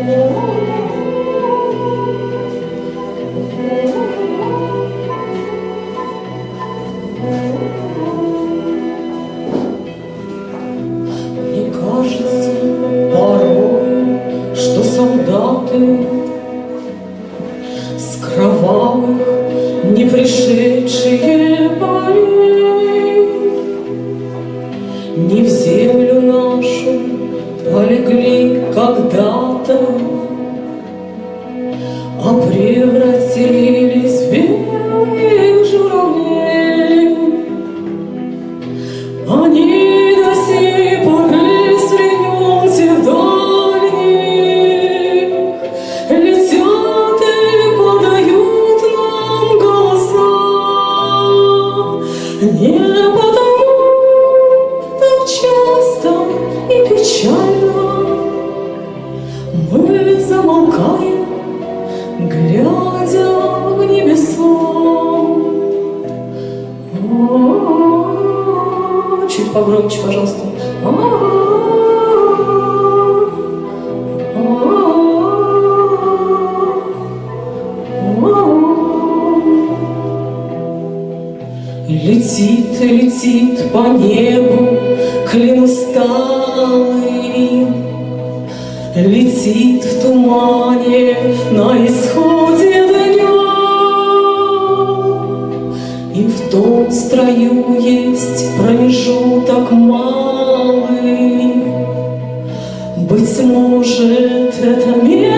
Мне кажется порой, что солдаты с кровавых не пришедшие полей не в землю нашу полегли когда-то, а превратились в белых журавлей. Они до сих пор среди дальних летят и подают нам голоса. Не потому так часто и печально мы замолкаем, глядя в небеса. Чуть погромче, пожалуйста. Летит, летит по небу клин усталый, летит в тумане на исходе дня. И в том строю есть промежуток малый. Быть может, это место